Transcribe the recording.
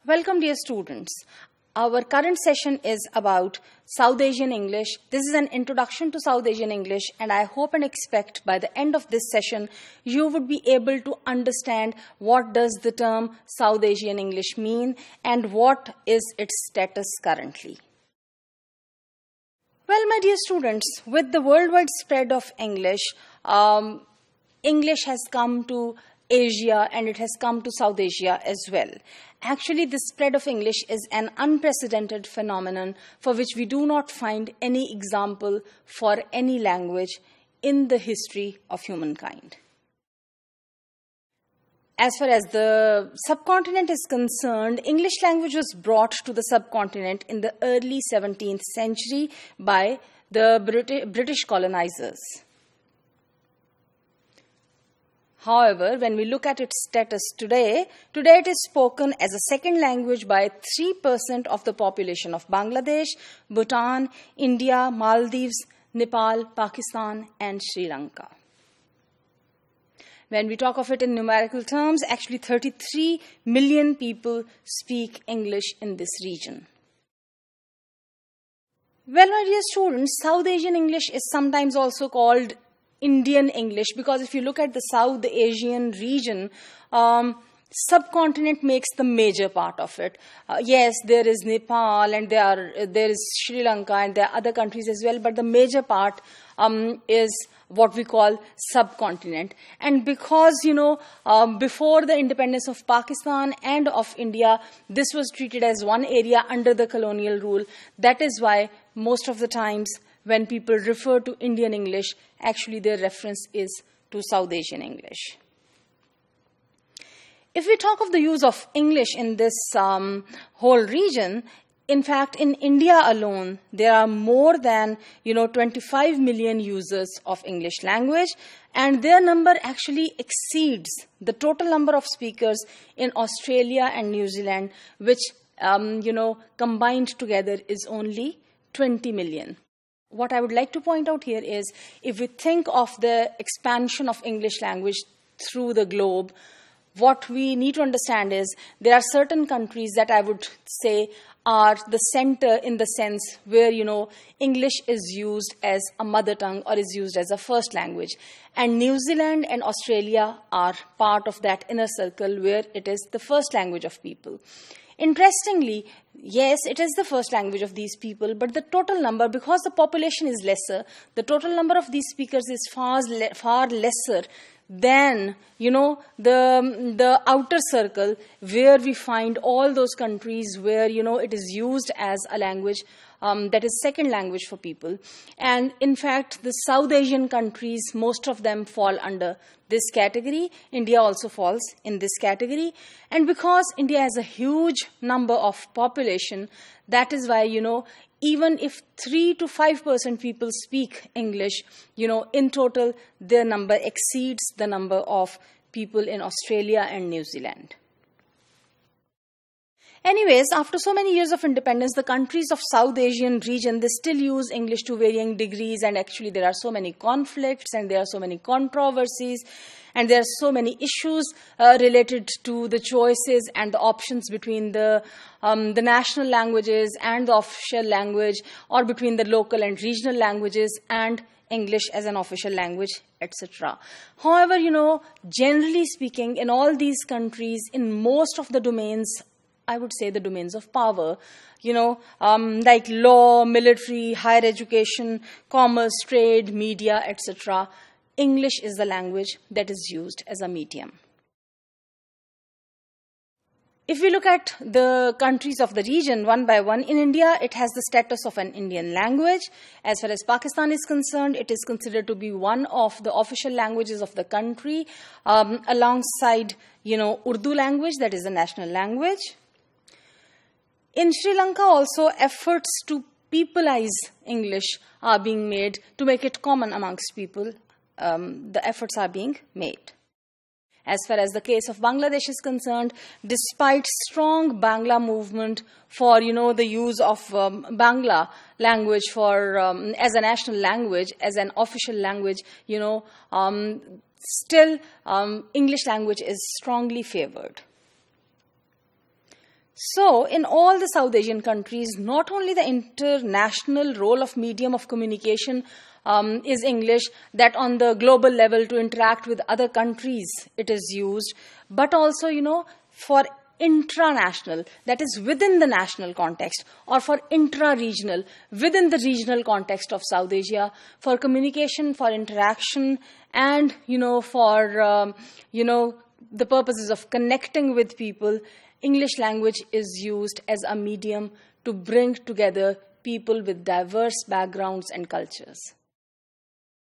Welcome, dear students. Our current session is about South Asian English. This is an introduction to South Asian English, and I hope and expect by the end of this session, you would be able to understand what does the term South Asian English mean and what is its status currently. Well, my dear students, with the worldwide spread of English, English has come to Asia and it has come to South Asia as well. Actually, the spread of English is an unprecedented phenomenon for which we do not find any example for any language in the history of humankind. As far as the subcontinent is concerned, English language was brought to the subcontinent in the early 17th century by the British colonizers. However, when we look at its status today it is spoken as a second language by 3% of the population of Bangladesh, Bhutan, India, Maldives, Nepal, Pakistan, and Sri Lanka. When we talk of it in numerical terms, actually 33 million people speak English in this region. Well, my dear students, South Asian English is sometimes also called Indian English, because if you look at the South Asian region, subcontinent makes the major part of it. Yes, there is Nepal and there is Sri Lanka and there are other countries as well, but the major part is what we call subcontinent. And because, before the independence of Pakistan and of India, this was treated as one area under the colonial rule. That is why most of the times when people refer to Indian English, actually their reference is to South Asian English. If we talk of the use of English in this whole region, in fact, in India alone, there are more than 25 million users of English language, and their number actually exceeds the total number of speakers in Australia and New Zealand, which combined together is only 20 million. What I would like to point out here is, if we think of the expansion of English language through the globe, what we need to understand is there are certain countries that I would say are the center in the sense where, English is used as a mother tongue or is used as a first language. And New Zealand and Australia are part of that inner circle where it is the first language of people. Interestingly, yes, it is the first language of these people, but the total number, because the population is lesser, the total number of these speakers is far lesser than, the outer circle where we find all those countries where, it is used as a language that is second language for people. And in fact, the South Asian countries, most of them fall under this category. India also falls in this category. And because India has a huge number of population, that is why, even if 3 to 5% people speak English, in total, their number exceeds the number of people in Australia and New Zealand. Anyways, after so many years of independence, the countries of South Asian region, they still use English to varying degrees, and actually there are so many conflicts and there are so many controversies and there are so many issues related to the choices and the options between the national languages and the official language, or between the local and regional languages and English as an official language, etc. However, generally speaking, in all these countries, in most of the domains, I would say the domains of power, like law, military, higher education, commerce, trade, media, etc. English is the language that is used as a medium. If we look at the countries of the region one by one, in India, it has the status of an Indian language. As far as Pakistan is concerned, it is considered to be one of the official languages of the country, alongside, Urdu language, that is the national language. In Sri Lanka also, efforts to peopleize English are being made to make it common amongst people. The efforts are being made. As far as the case of Bangladesh is concerned, despite strong Bangla movement for, the use of Bangla language for as a national language, as an official language, still English language is strongly favored. So, in all the South Asian countries, not only the international role of medium of communication is English, that on the global level to interact with other countries it is used, but also, for intranational, that is within the national context, or for intra-regional, within the regional context of South Asia, for communication, for interaction, and, for, the purposes of connecting with people, English language is used as a medium to bring together people with diverse backgrounds and cultures.